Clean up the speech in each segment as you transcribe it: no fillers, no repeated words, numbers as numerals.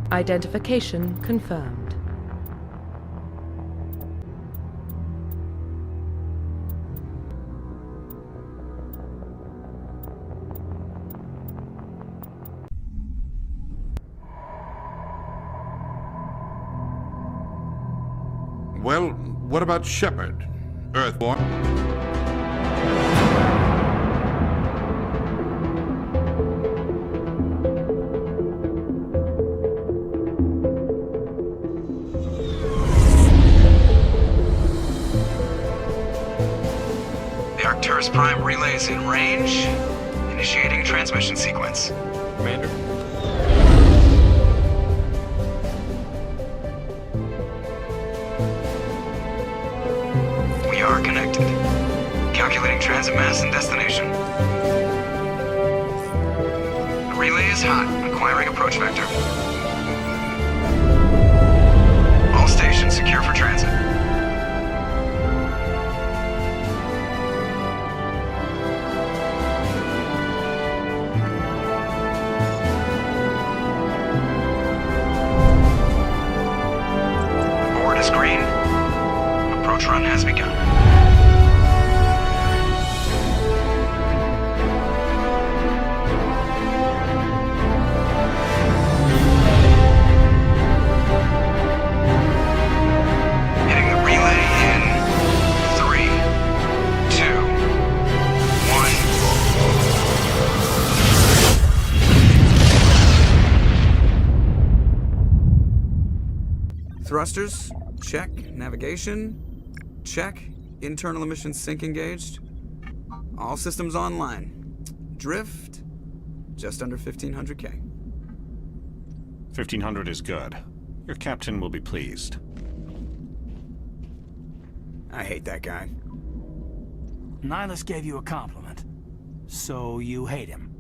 Identification confirmed. Well, what about Shepard? Earthborn? The Arcturus Prime relay is in range. Initiating transmission sequence. Commander? We are connected. Calculating transit mass and destination. The relay is hot. Acquiring approach vector. All stations secure for transit. Board is green. Approach run has begun. Hitting the relay in 3, 2, 1. Thrusters, check. Navigation, check. Internal emission sync engaged. All systems online. Drift, just under 1500K. 1500 is good. Your captain will be pleased. I hate that guy. Nihilus gave you a compliment. So you hate him.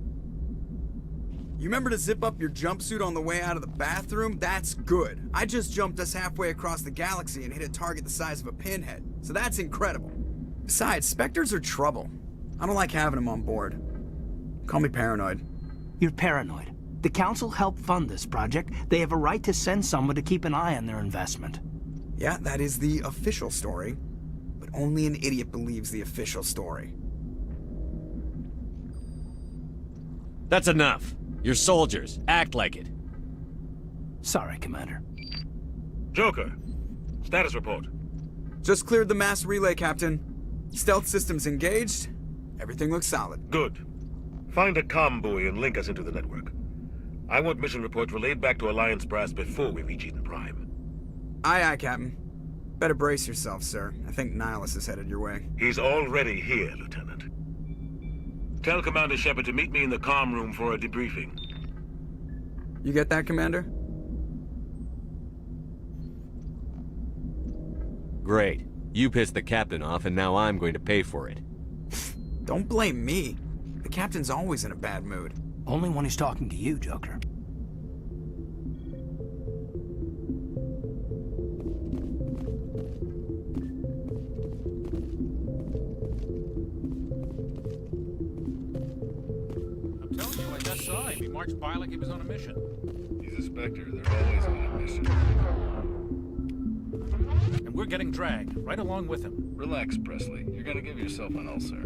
You remember to zip up your jumpsuit on the way out of the bathroom? That's good. I just jumped us halfway across the galaxy and hit a target the size of a pinhead. So that's incredible. Besides, Spectres are trouble. I don't like having them on board. Call me paranoid. You're paranoid. The Council helped fund this project. They have a right to send someone to keep an eye on their investment. Yeah, that is the official story. But only an idiot believes the official story. That's enough. You're soldiers. Act like it. Sorry, Commander. Joker, status report. Just cleared the mass relay, Captain. Stealth systems engaged. Everything looks solid. Good. Find a comm buoy and link us into the network. I want mission reports relayed back to Alliance Brass before we reach Eden Prime. Aye, aye, Captain. Better brace yourself, sir. I think Nihilus is headed your way. He's already here, Lieutenant. Tell Commander Shepard to meet me in the comm room for a debriefing. You get that, Commander? Great. You pissed the captain off, and now I'm going to pay for it. Don't blame me. The Captain's always in a bad mood. Only when he's talking to you, Joker. I'm telling you, I just saw him. He marched by like he was on a mission. He's a Spectre. They're always on a mission. And we're getting dragged, right along with him. Relax, Presley. You're gonna give yourself an ulcer.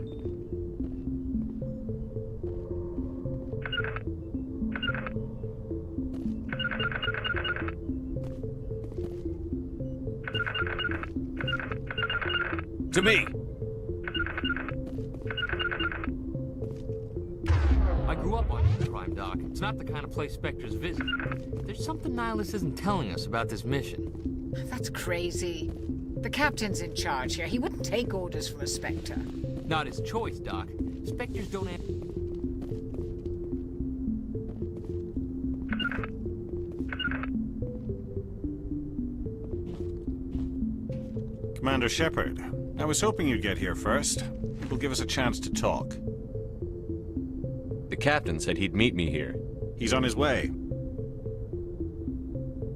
To me! I grew up on Eden Prime, Doc. It's not the kind of place Spectres visit. There's something Nihilus isn't telling us about this mission. That's crazy. The Captain's in charge here. He wouldn't take orders from a Spectre. Not his choice, Doc. Spectres don't have... Commander Shepard, I was hoping you'd get here first. It will give us a chance to talk. The captain said he'd meet me here. He's on his way.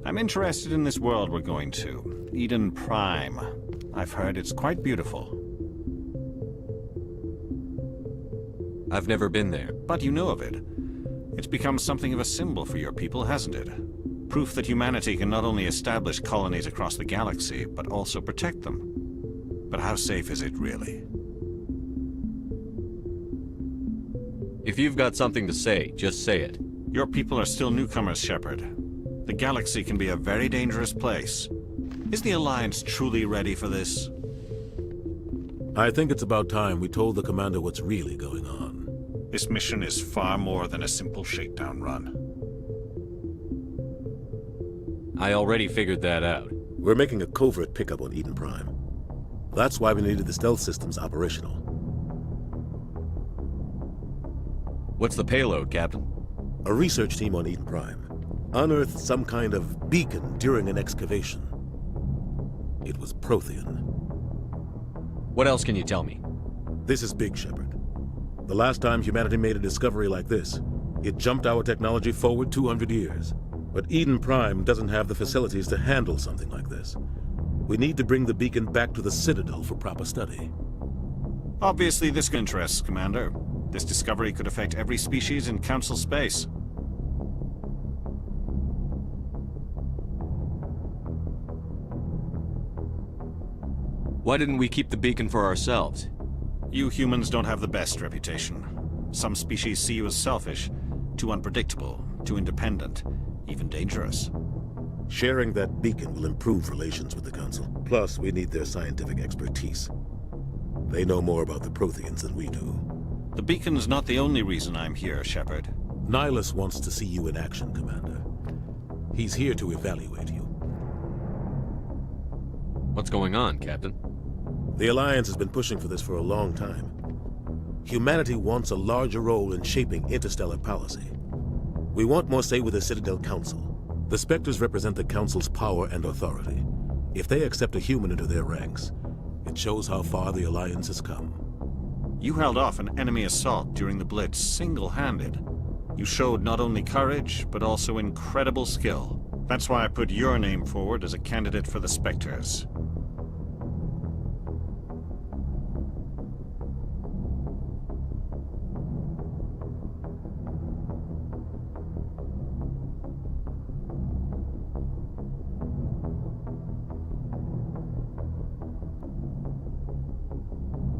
I'm interested in this world we're going to, Eden Prime. I've heard it's quite beautiful. I've never been there. But you know of it. It's become something of a symbol for your people, hasn't it? Proof that humanity can not only establish colonies across the galaxy, but also protect them. But how safe is it really? If you've got something to say, just say it. Your people are still newcomers, Shepard. The galaxy can be a very dangerous place. Is the Alliance truly ready for this? I think it's about time we told the Commander what's really going on. This mission is far more than a simple shakedown run. I already figured that out. We're making a covert pickup on Eden Prime. That's why we needed the stealth systems operational. What's the payload, Captain? A research team on Eden Prime unearthed some kind of beacon during an excavation. It was Prothean. What else can you tell me? This is big, Shepard. The last time humanity made a discovery like this, it jumped our technology forward 200 years. But Eden Prime doesn't have the facilities to handle something like this. We need to bring the beacon back to the Citadel for proper study. Obviously this interests, Commander. This discovery could affect every species in Council space. Why didn't we keep the beacon for ourselves? You humans don't have the best reputation. Some species see you as selfish, too unpredictable, too independent, even dangerous. Sharing that beacon will improve relations with the Council. Plus, we need their scientific expertise. They know more about the Protheans than we do. The beacon's not the only reason I'm here, Shepard. Nihilus wants to see you in action, Commander. He's here to evaluate you. What's going on, Captain? The Alliance has been pushing for this for a long time. Humanity wants a larger role in shaping interstellar policy. We want more say with the Citadel Council. The Spectres represent the Council's power and authority. If they accept a human into their ranks, it shows how far the Alliance has come. You held off an enemy assault during the Blitz single-handed. You showed not only courage, but also incredible skill. That's why I put your name forward as a candidate for the Spectres.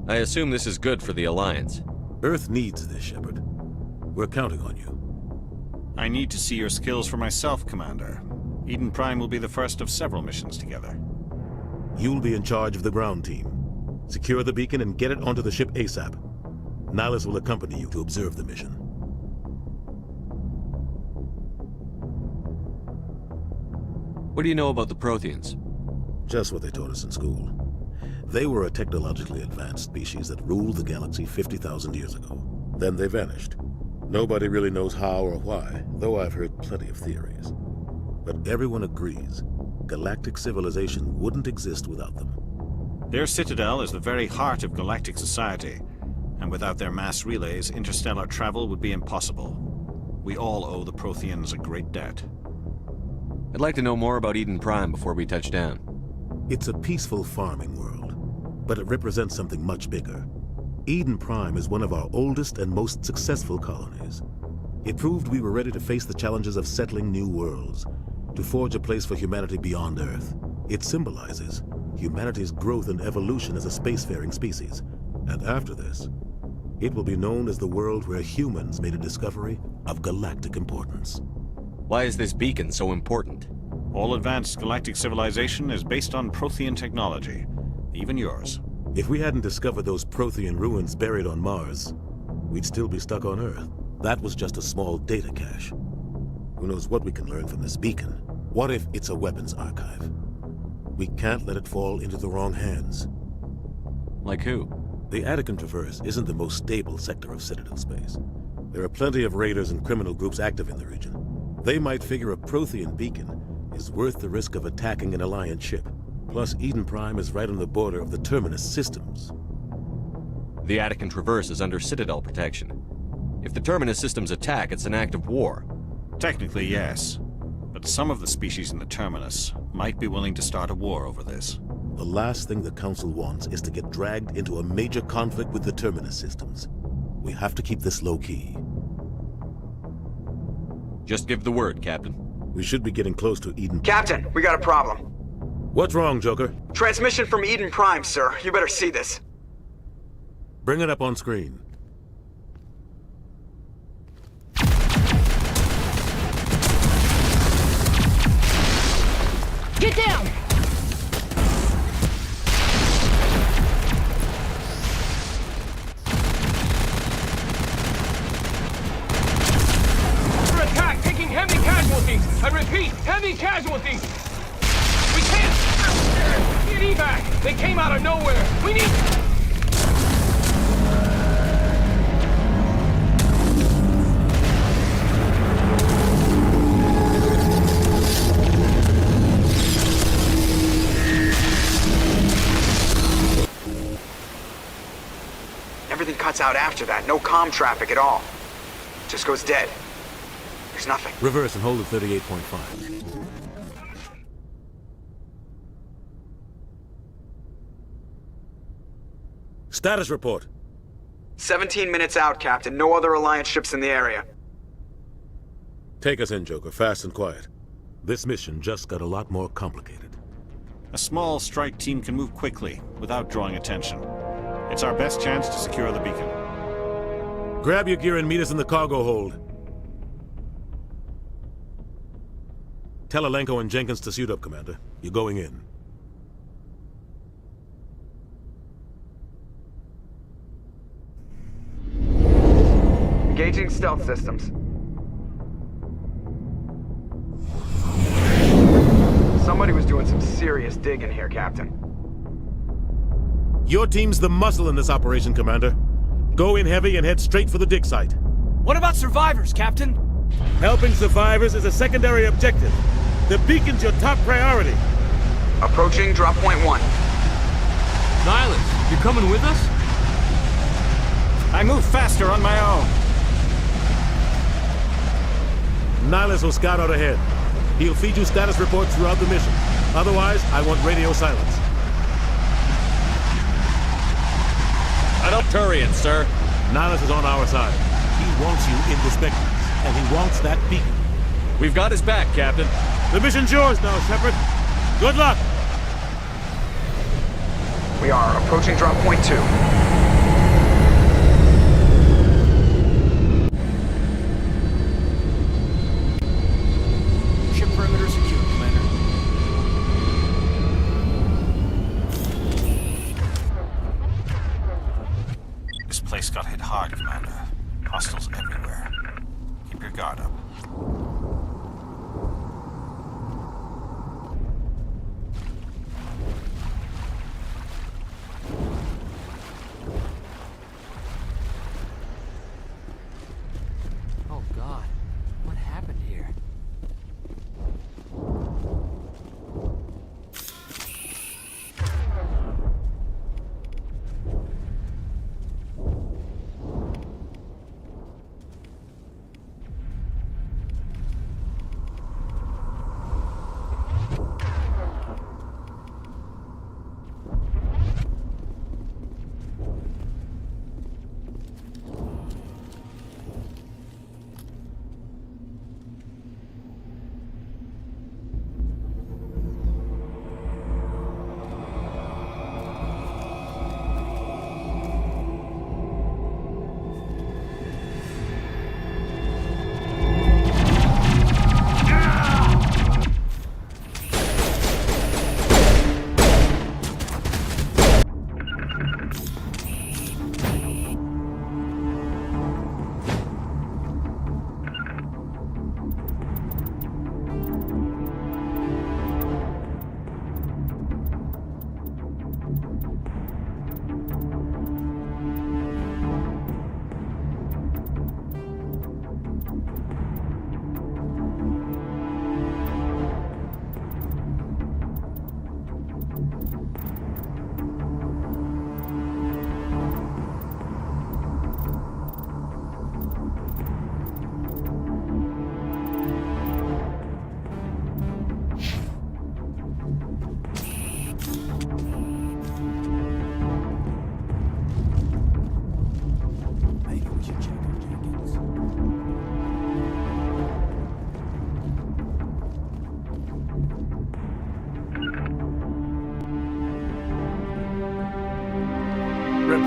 I assume this is good for the Alliance. Earth needs this, Shepard. We're counting on you. I need to see your skills for myself, Commander. Eden Prime will be the first of several missions together. You'll be in charge of the ground team. Secure the beacon and get it onto the ship ASAP. Nihilus will accompany you to observe the mission. What do you know about the Protheans? Just what they taught us in school. They were a technologically advanced species that ruled the galaxy 50,000 years ago. Then they vanished. Nobody really knows how or why, though I've heard plenty of theories. But everyone agrees, galactic civilization wouldn't exist without them. Their citadel is the very heart of galactic society, and without their mass relays, interstellar travel would be impossible. We all owe the Protheans a great debt. I'd like to know more about Eden Prime before we touch down. It's a peaceful farming world, but it represents something much bigger. Eden Prime is one of our oldest and most successful colonies. It proved we were ready to face the challenges of settling new worlds, to forge a place for humanity beyond Earth. It symbolizes humanity's growth and evolution as a spacefaring species. And after this, it will be known as the world where humans made a discovery of galactic importance. Why is this beacon so important? All advanced galactic civilization is based on Prothean technology, even yours. If we hadn't discovered those Prothean ruins buried on Mars, we'd still be stuck on Earth. That was just a small data cache. Who knows what we can learn from this beacon? What if it's a weapons archive? We can't let it fall into the wrong hands. Like who? The Attican Traverse isn't the most stable sector of Citadel space. There are plenty of raiders and criminal groups active in the region. They might figure a Prothean beacon is worth the risk of attacking an Alliance ship. Plus, Eden Prime is right on the border of the Terminus systems. The Attican Traverse is under Citadel protection. If the Terminus systems attack, it's an act of war. Technically, yes. But some of the species in the Terminus might be willing to start a war over this. The last thing the Council wants is to get dragged into a major conflict with the Terminus systems. We have to keep this low-key. Just give the word, Captain. We should be getting close to Eden. Captain, we got a problem. What's wrong, Joker? Transmission from Eden Prime, sir. You better see this. Bring it up on screen. Get down! Under attack, taking heavy casualties. I repeat, heavy casualties. We can't get evac. They came out of nowhere. We need. Everything cuts out after that. No comm traffic at all. Just goes dead. There's nothing. Reverse and hold at 38.5. Status report. 17 minutes out, Captain. No other Alliance ships in the area. Take us in, Joker, fast and quiet. This mission just got a lot more complicated. A small strike team can move quickly, without drawing attention. It's our best chance to secure the beacon. Grab your gear and meet us in the cargo hold. Tell Alenko and Jenkins to suit up, Commander. You're going in. Engaging stealth systems. Somebody was doing some serious digging here, Captain. Your team's the muscle in this operation, Commander. Go in heavy and head straight for the dig site. What about survivors, Captain? Helping survivors is a secondary objective. The beacon's your top priority. Approaching drop point 1. Nihilus, you're coming with us? I move faster on my own. Nihilus will scout out ahead. He'll feed you status reports throughout the mission. Otherwise, I want radio silence. Turian, sir. Nihilus is on our side. He wants you in the Spectres, and he wants that beacon. We've got his back, Captain. The mission's yours now, Shepard. Good luck! We are approaching drop point 2. Ship perimeter secure, Commander. This place got hit hard, Commander. Hostiles everywhere. Keep your guard up.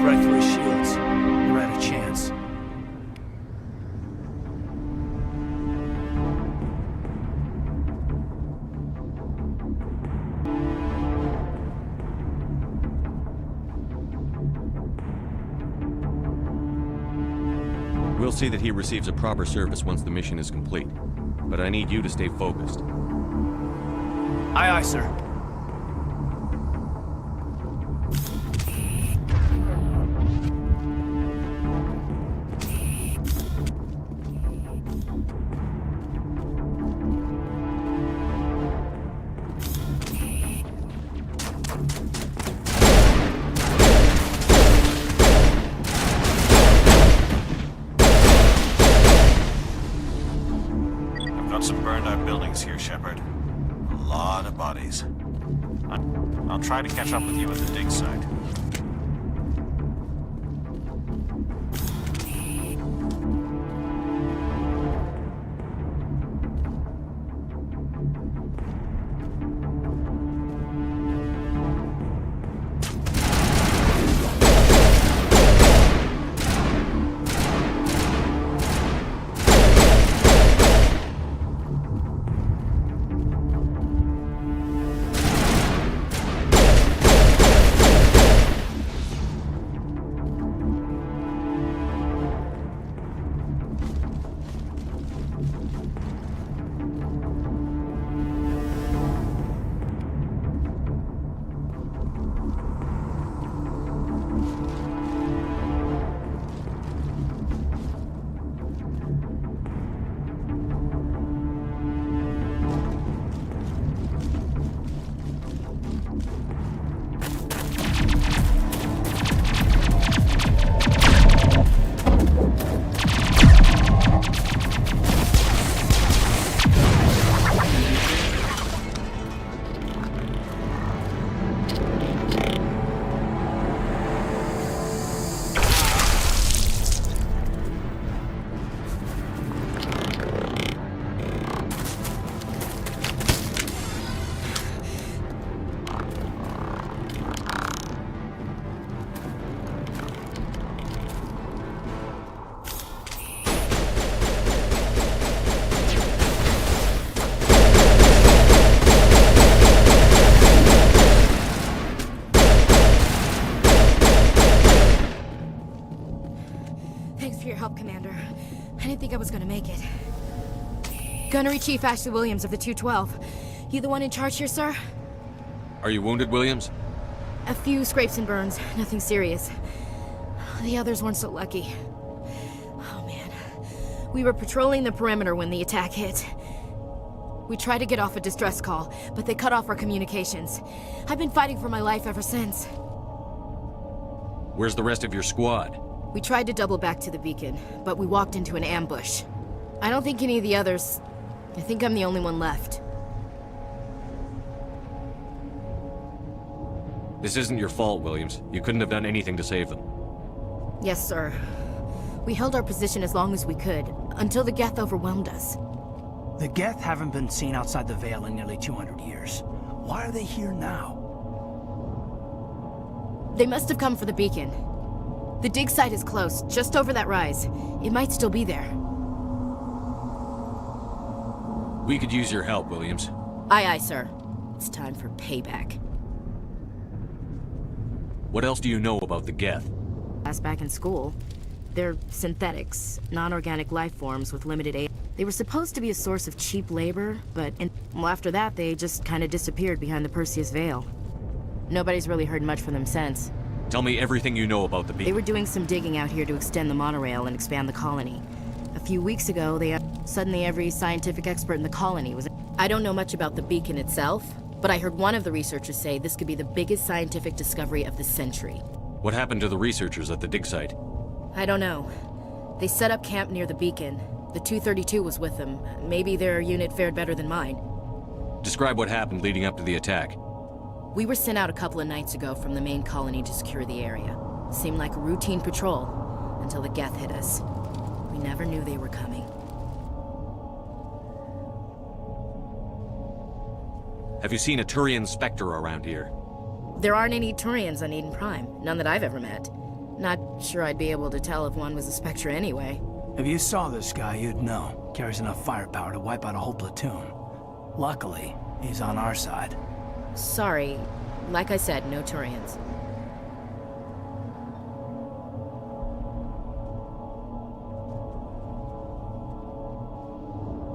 right through his shields. Never had a chance. We'll see that he receives a proper service once the mission is complete. But I need you to stay focused. Aye, aye, sir. Got some burned out buildings here, Shepard. A lot of bodies. I'll try to catch up with you at the dig site. Thanks for your help, Commander. I didn't think I was gonna make it. Gunnery Chief Ashley Williams of the 212. You the one in charge here, sir? Are you wounded, Williams? A few scrapes and burns, nothing serious. The others weren't so lucky. Oh man. We were patrolling the perimeter when the attack hit. We tried to get off a distress call, but they cut off our communications. I've been fighting for my life ever since. Where's the rest of your squad? We tried to double back to the beacon, but we walked into an ambush. I don't think any of the others... I think I'm the only one left. This isn't your fault, Williams. You couldn't have done anything to save them. Yes, sir. We held our position as long as we could, until the Geth overwhelmed us. The Geth haven't been seen outside the Veil in nearly 200 years. Why are they here now? They must have come for the beacon. The dig site is close, just over that rise. It might still be there. We could use your help, Williams. Aye, aye, sir. It's time for payback. What else do you know about the Geth? Last back in school. They're synthetics, non-organic life forms with limited age. They were supposed to be a source of cheap labor, but well, after that, they just kind of disappeared behind the Perseus Veil. Nobody's really heard much from them since. Tell me everything you know about the beacon. They were doing some digging out here to extend the monorail and expand the colony. A few weeks ago, suddenly every scientific expert in the colony was... I don't know much about the beacon itself, but I heard one of the researchers say this could be the biggest scientific discovery of the century. What happened to the researchers at the dig site? I don't know. They set up camp near the beacon. The 232 was with them. Maybe their unit fared better than mine. Describe what happened leading up to the attack. We were sent out a couple of nights ago from the main colony to secure the area. Seemed like a routine patrol, until the Geth hit us. We never knew they were coming. Have you seen a Turian Spectre around here? There aren't any Turians on Eden Prime. None that I've ever met. Not sure I'd be able to tell if one was a Spectre anyway. If you saw this guy, you'd know. Carries enough firepower to wipe out a whole platoon. Luckily, he's on our side. Sorry. Like I said, no Turians.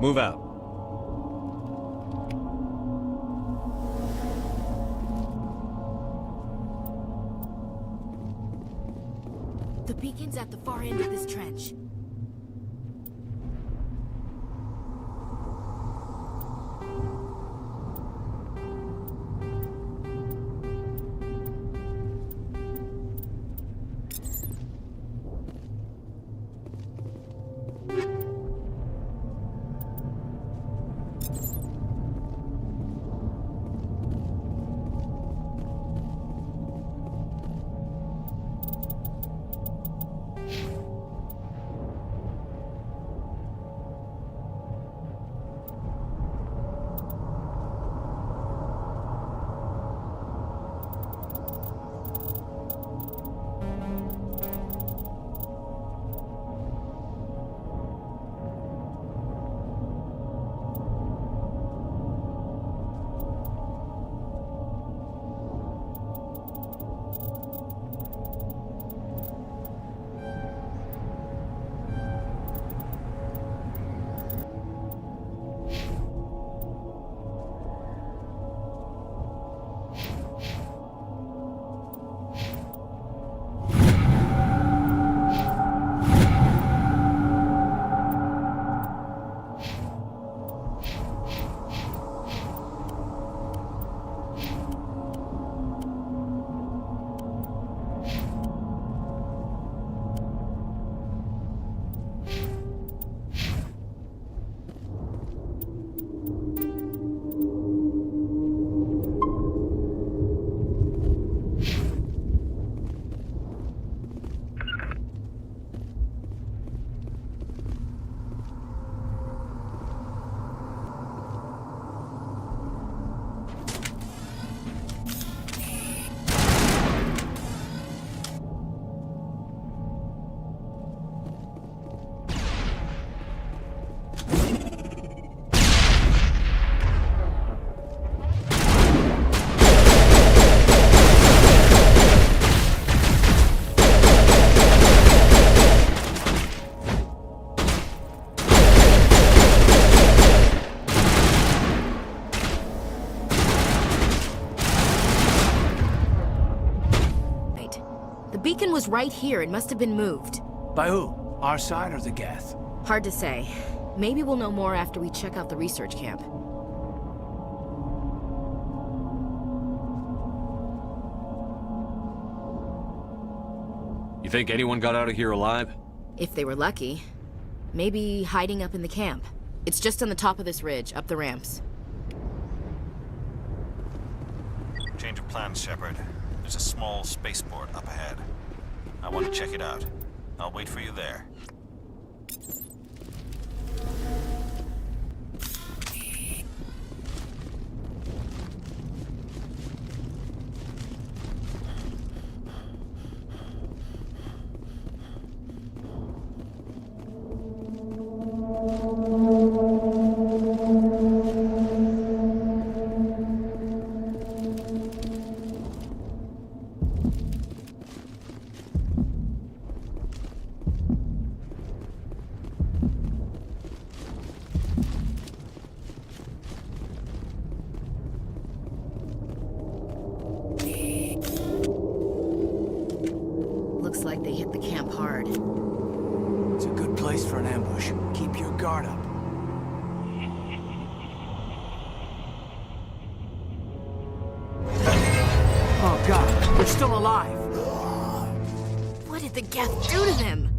Move out. The beacon's at the far end of this trench. beacon was right here. It must have been moved. By who? Our side or the Geth? Hard to say. Maybe we'll know more after we check out the research camp. You think anyone got out of here alive? If they were lucky. Maybe hiding up in the camp. It's just on the top of this ridge, up the ramps. Change of plans, Shepard. There's a small spaceport up ahead. I want to check it out. I'll wait for you there. Looks like they hit the camp hard. It's a good place for an ambush. Keep your guard up. Oh god, they're still alive! What did the Geth do to them?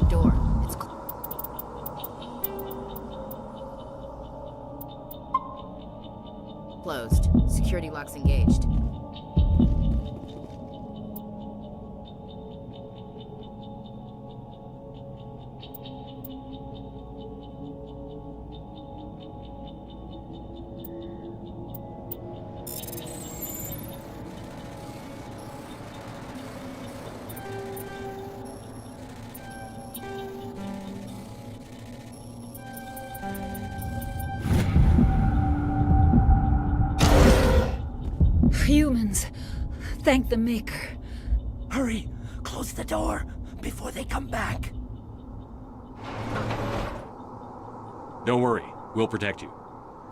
that door. It's closed. Security lock's engaged. Humans. Thank the Maker. Hurry! Close the door before they come back. Don't worry, we'll protect you.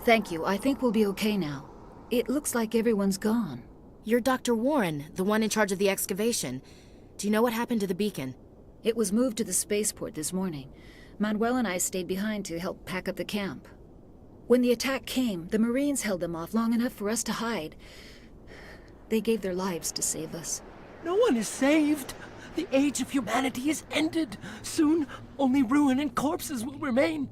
Thank you. I think we'll be okay now. It looks like everyone's gone. You're Dr. Warren, the one in charge of the excavation. Do you know what happened to the beacon? It was moved to the spaceport this morning. Manuel and I stayed behind to help pack up the camp. When the attack came, the Marines held them off long enough for us to hide. They gave their lives to save us. No one is saved. The age of humanity is ended. Soon, only ruin and corpses will remain.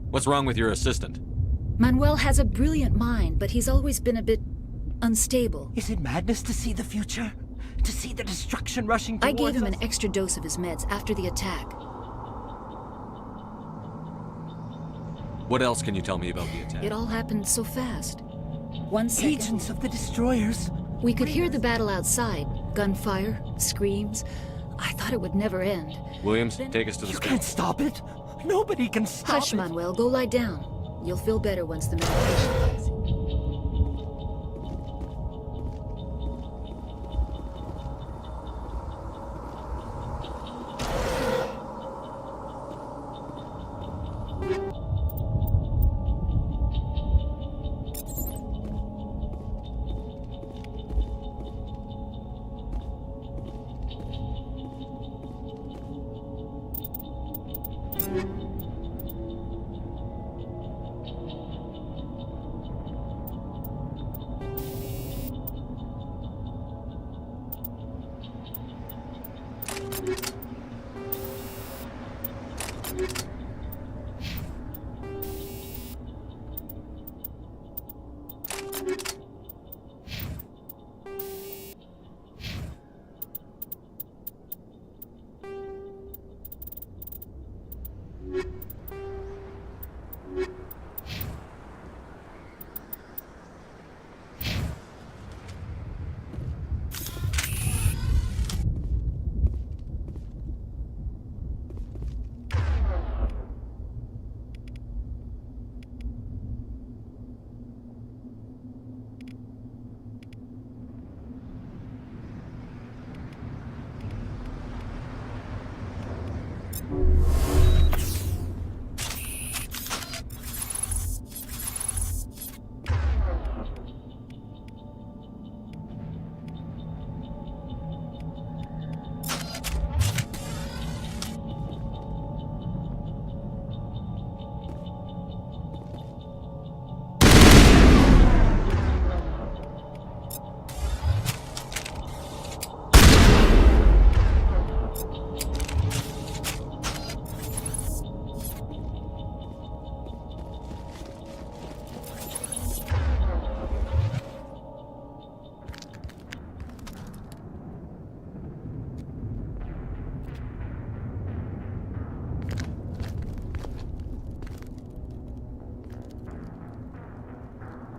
What's wrong with your assistant? Manuel has a brilliant mind, but he's always been a bit unstable. Is it madness to see the future? To see the destruction rushing towards I gave him us? an extra dose of his meds after the attack. What else can you tell me about the attack? It all happened so fast. 1 second. Agents of the destroyers. We could hear the battle outside. Gunfire, screams. I thought it would never end. Williams, take us to the You can't stop it. Nobody can stop Hush, it. Manuel. Go lie down. You'll feel better once the medication kicks in.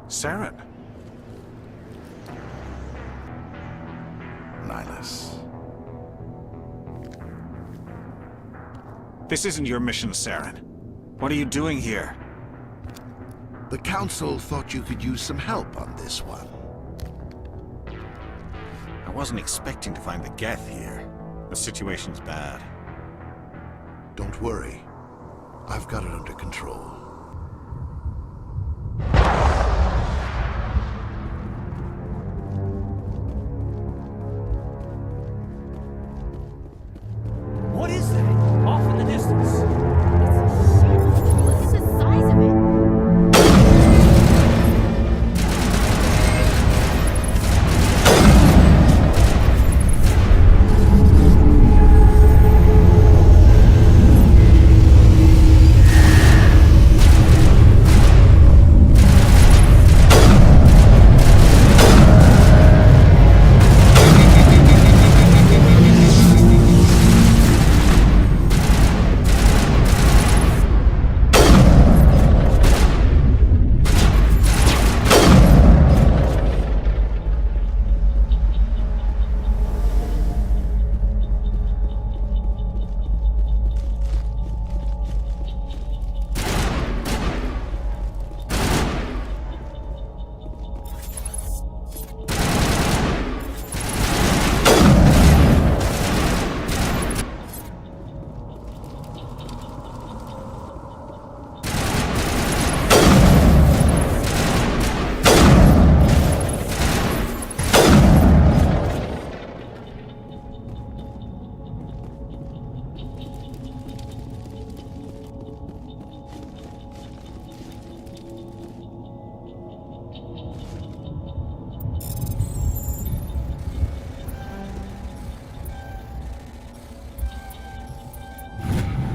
Saren. Nihilus. This isn't your mission, Saren. What are you doing here? The Council thought you could use some help on this one. I wasn't expecting to find the Geth here. The situation's bad. Don't worry. I've got it under control. What is that? Off in the distance. Look at the size of it.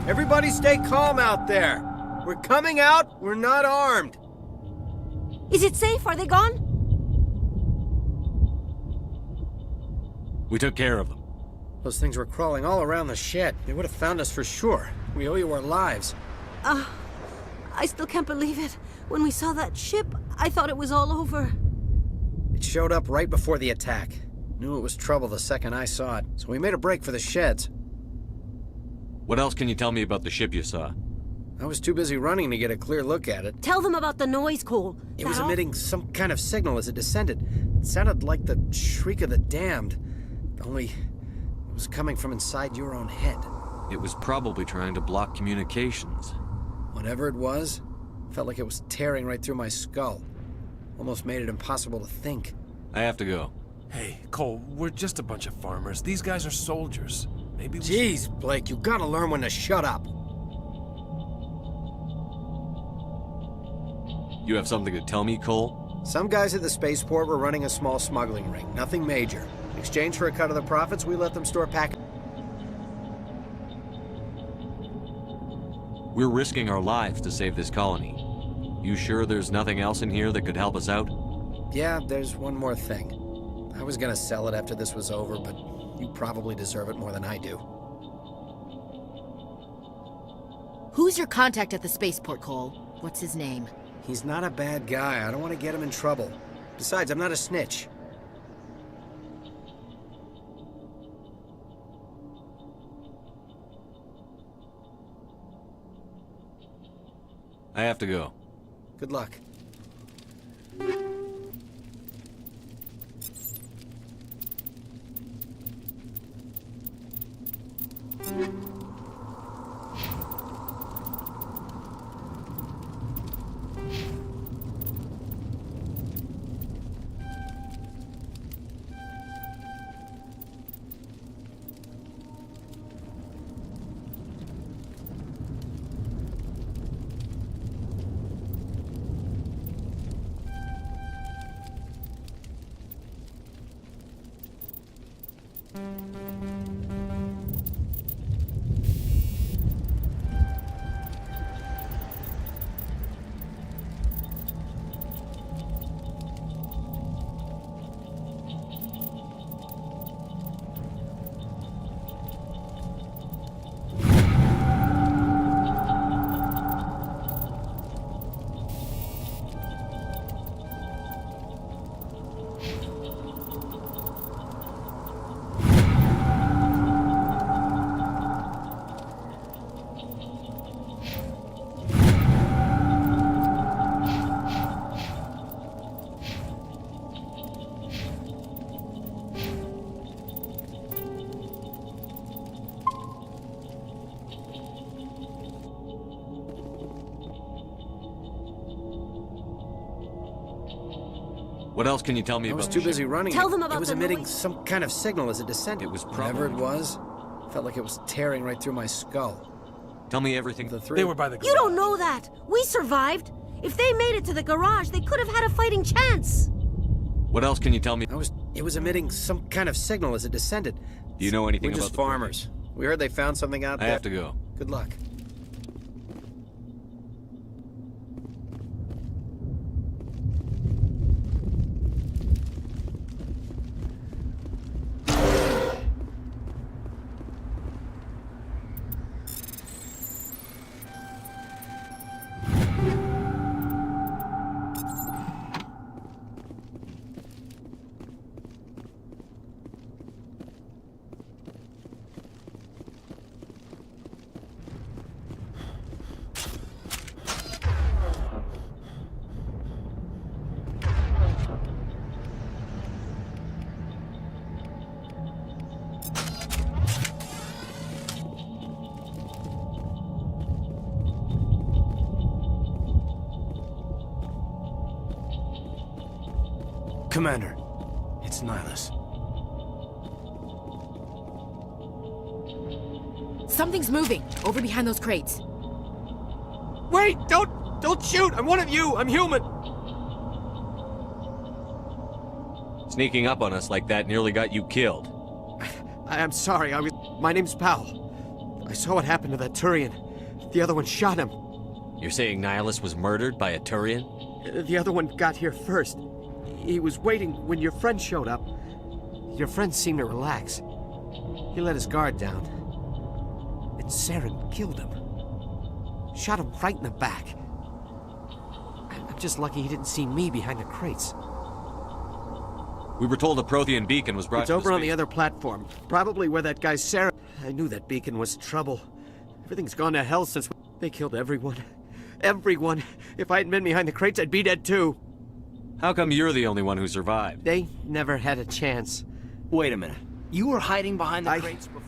Everybody stay calm out there. We're coming out, we're not armed. Is it safe? Are they gone? We took care of them. Those things were crawling all around the shed. They would have found us for sure. We owe you our lives. I still can't believe it. When we saw that ship, I thought it was all over. It showed up right before the attack. Knew it was trouble the second I saw it, so we made a break for the sheds. What else can you tell me about the ship you saw? I was too busy running to get a clear look at it. Tell them about the noise, Cole. It was emitting some kind of signal as it descended. It sounded like the shriek of the damned. Only it was coming from inside your own head. It was probably trying to block communications. Whatever it was, felt like it was tearing right through my skull. Almost made it impossible to think. I have to go. Hey, Cole, we're just a bunch of farmers. These guys are soldiers. Maybe we Jeez, Blake, you gotta learn when to shut up. You have something to tell me, Cole? Some guys at the spaceport were running a small smuggling ring. Nothing major. In exchange for a cut of the profits, we let them store packets. We're risking our lives to save this colony. You sure there's nothing else in here that could help us out? Yeah, there's one more thing. I was gonna sell it after this was over, but you probably deserve it more than I do. Who's your contact at the spaceport, Cole? What's his name? He's not a bad guy. I don't want to get him in trouble. Besides, I'm not a snitch. I have to go. Good luck. What else can you tell me I about was the too ship? busy running. Tell them about it was the emitting noise. some kind of signal as it descended. It was Whatever it probably- was, felt like it was tearing right through my skull. Tell me everything. The three. They were by the You don't know that. We survived. If they made it to the garage, they could have had a fighting chance. What else can you tell me? It was emitting some kind of signal as it descended. Do you know anything We're about just the farmers. We heard they found something out I there. have to go. Good luck. Commander, it's Nihilus. Something's moving, over behind those crates. Wait! Don't shoot! I'm one of you! I'm human! Sneaking up on us like that nearly got you killed. I'm sorry, my name's Powell. I saw what happened to that Turian. The other one shot him. You're saying Nihilus was murdered by a Turian? The other one got here first. He was waiting when your friend showed up. Your friend seemed to relax. He let his guard down. And Saren killed him. Shot him right in the back. I'm just lucky he didn't see me behind the crates. We were told a Prothean beacon was brought It's to over the on the other platform. Probably where that guy Saren... I knew that beacon was trouble. Everything's gone to hell since they killed everyone. Everyone. If I hadn't been behind the crates, I'd be dead too. How come you're the only one who survived? They never had a chance. Wait a minute. You were hiding behind the crates before...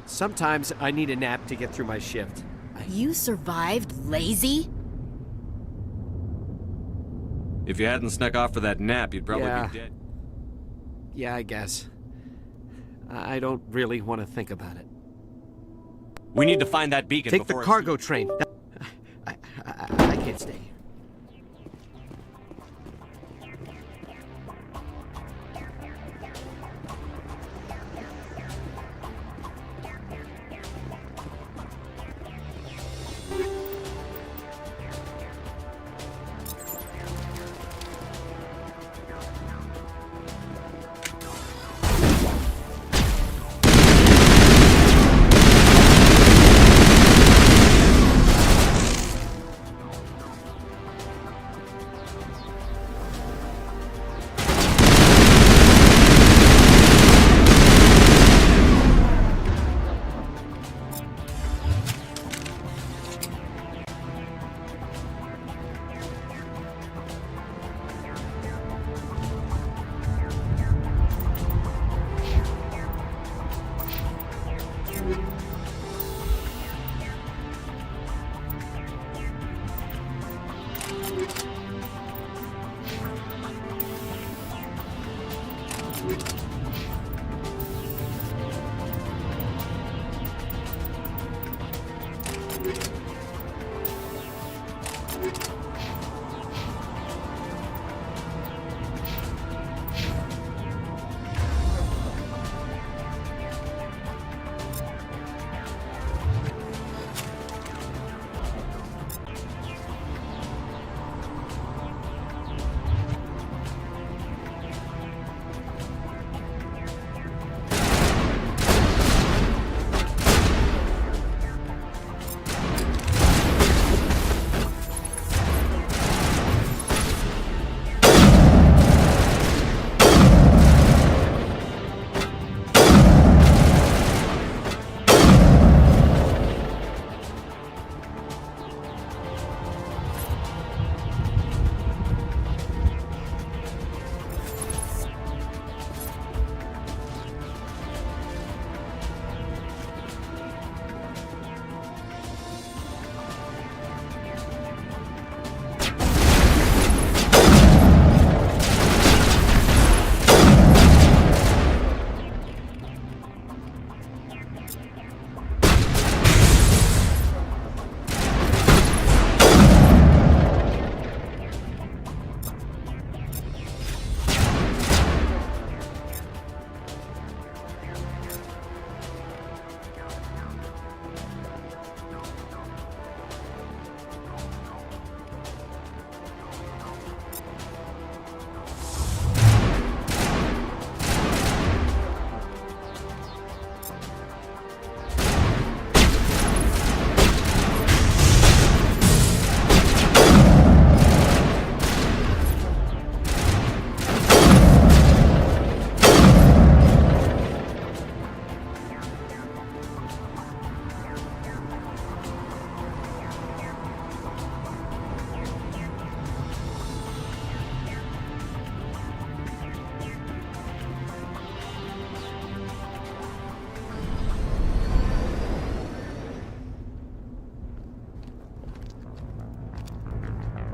Sometimes I need a nap to get through my shift. You survived, lazy? If you hadn't snuck off for that nap, you'd probably be dead. Yeah, I guess. I don't really want to think about it. We need to find that beacon Take the before cargo train. I can't stay here.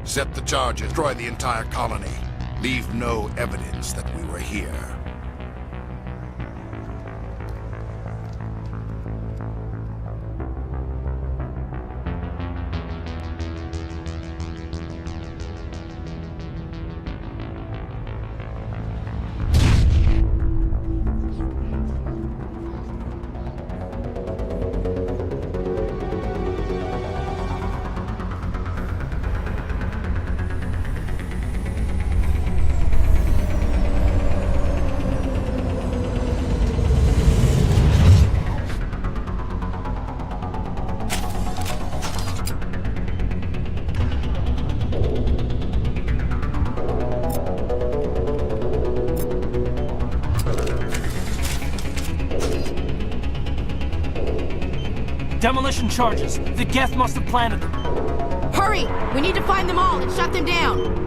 Set the charges, destroy the entire colony. Leave no evidence that we were here. Demolition charges. The Geth must have planted them. Hurry! We need to find them all and shut them down!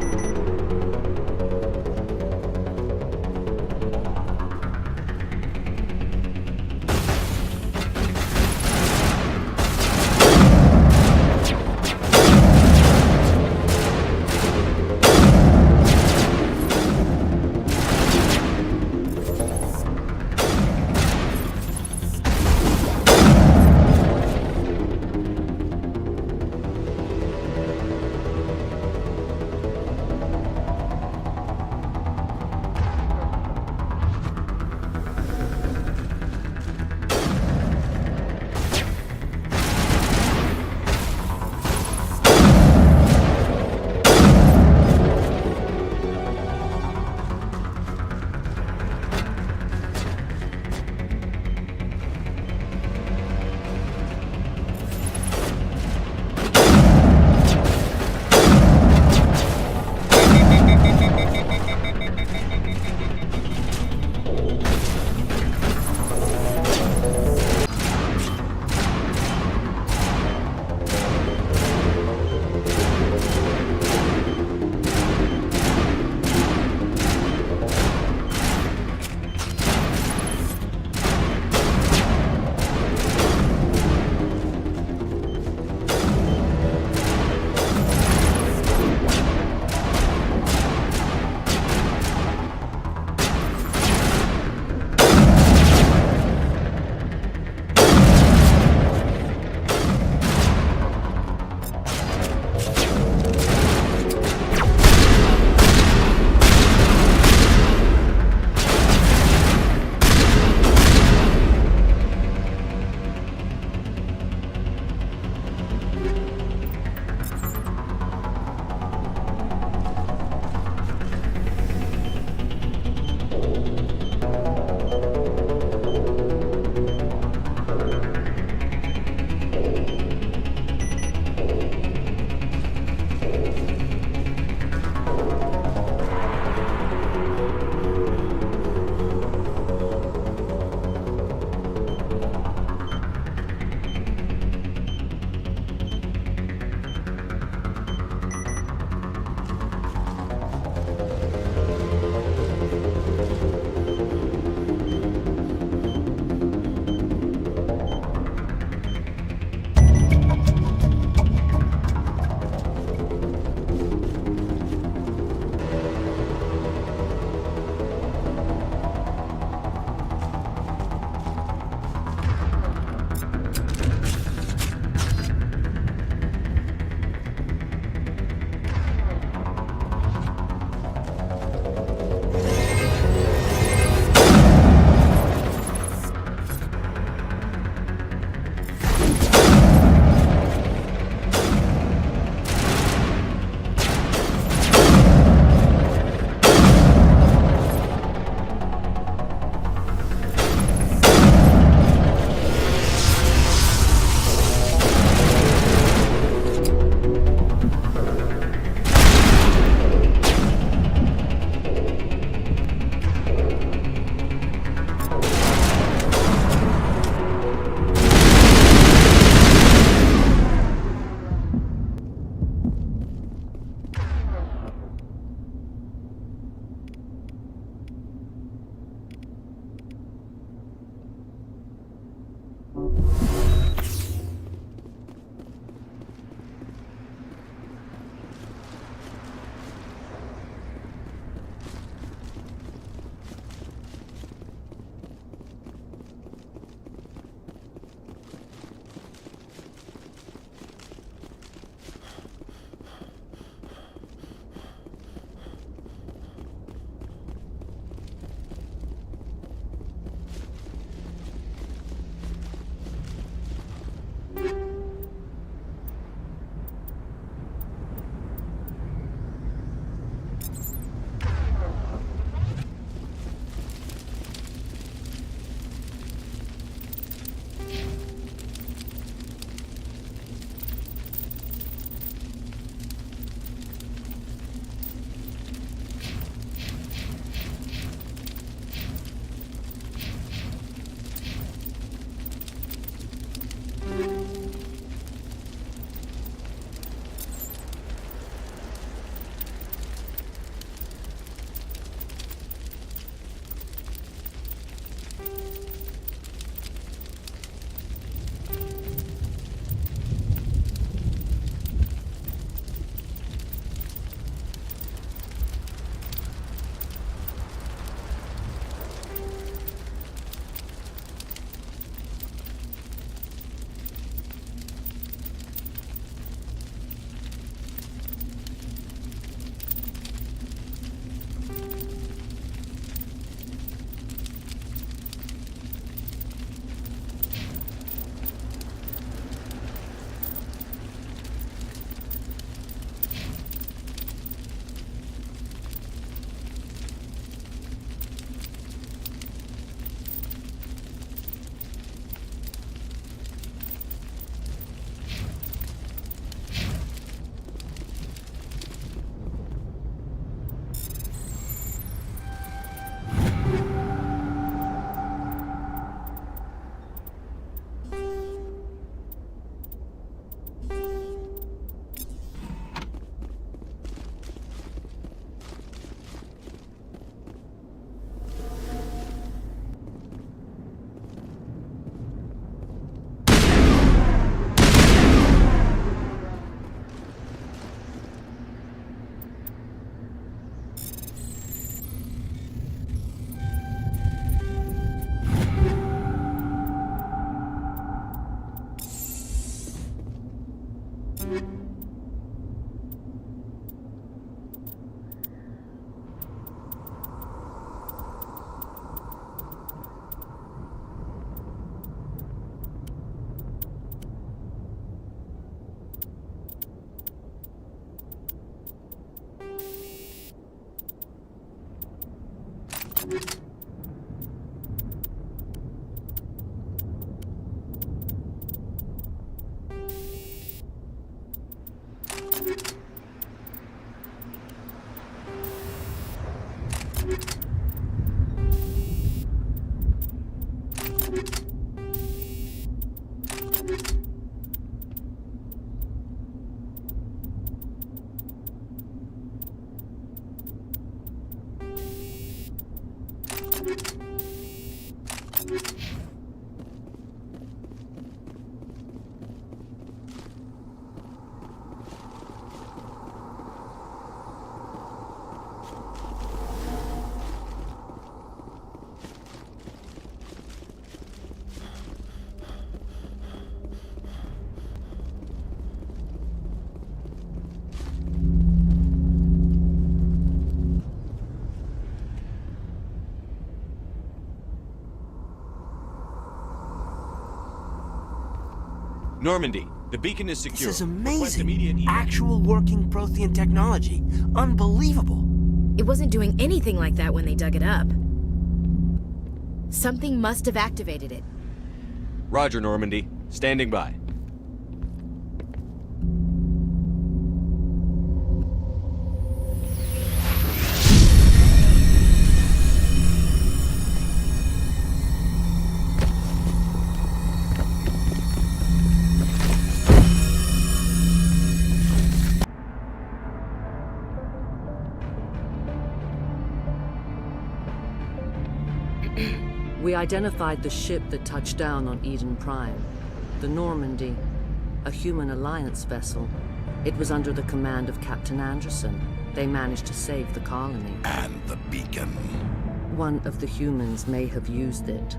Normandy, the beacon is secure. This is Request amazing. immediate Actual working Prothean technology. Unbelievable. It wasn't doing anything like that when they dug it up. Something must have activated it. Roger, Normandy. Standing by. We identified the ship that touched down on Eden Prime. The Normandy, a human alliance vessel. It was under the command of Captain Anderson. They managed to save the colony. And the beacon. One of the humans may have used it.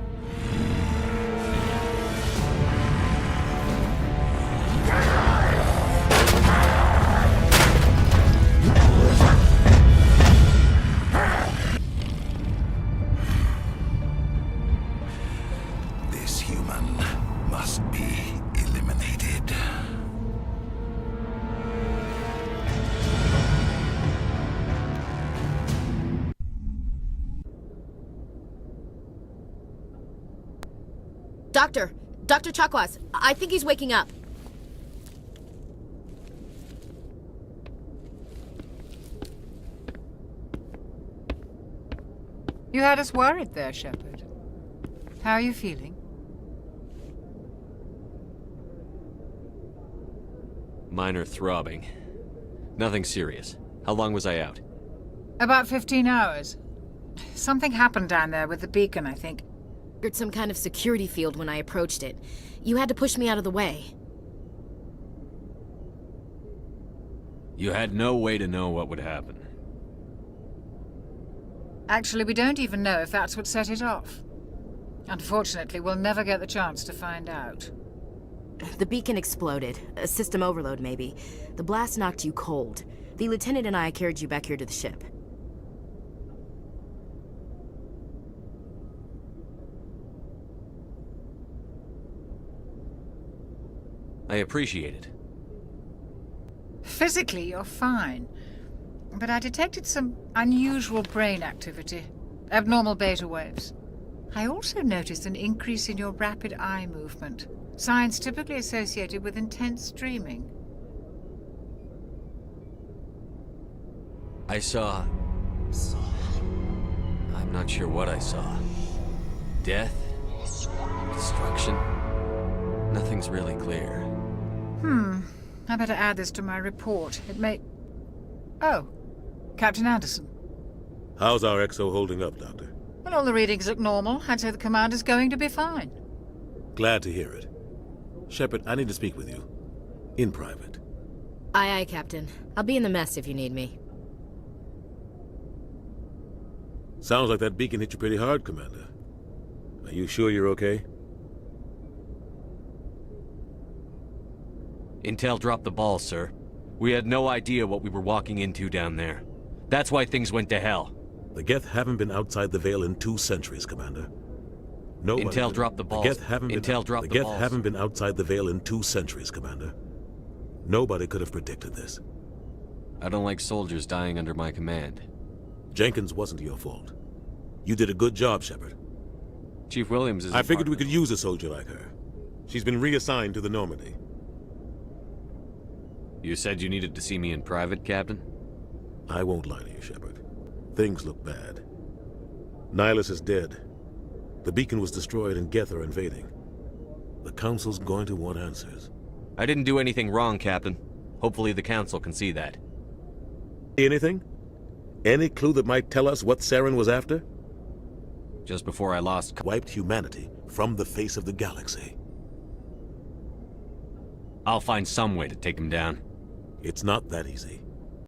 This human must be eliminated. Dr. Chakwas, I think he's waking up. You had us worried there, Shepard. How are you feeling? Minor throbbing. Nothing serious. How long was I out? About 15 hours. Something happened down there with the beacon, I think. Triggered some kind of security field when I approached it. You had to push me out of the way. You had no way to know what would happen. Actually, we don't even know if that's what set it off. Unfortunately, we'll never get the chance to find out. The beacon exploded. A system overload, maybe. The blast knocked you cold. The lieutenant and I carried you back here to the ship. I appreciate it. Physically, you're fine. But I detected some unusual brain activity. Abnormal beta waves. I also noticed an increase in your rapid eye movement. Signs typically associated with intense dreaming. I saw... I'm not sure what I saw. Death? Destruction? Nothing's really clear. I better add this to my report. It may... Oh, Captain Anderson. How's our XO holding up, Doctor? Well, all the readings look normal. I'd say the commander's going to be fine. Glad to hear it. Shepard, I need to speak with you. In private. Aye, Captain. I'll be in the mess if you need me. Sounds like that beacon hit you pretty hard, Commander. Are you sure you're okay? Intel dropped the ball, sir. We had no idea what we were walking into down there. That's why things went to hell. The Geth haven't been outside the Veil in 2 centuries, Commander. Intel dropped the ball. Intel dropped the ball. The Geth haven't been outside the Veil in 2 centuries, Commander. Nobody could have predicted this. I don't like soldiers dying under my command. Jenkins wasn't your fault. You did a good job, Shepard. Chief Williams is... I figured we could use a soldier like her. She's been reassigned to the Normandy. You said you needed to see me in private, Captain? I won't lie to you, Shepard. Things look bad. Nihilus is dead. The beacon was destroyed and Geth are invading. The Council's going to want answers. I didn't do anything wrong, Captain. Hopefully the Council can see that. Anything? Any clue that might tell us what Saren was after? Just before I lost... Wiped humanity from the face of the galaxy. I'll find some way to take him down. It's not that easy.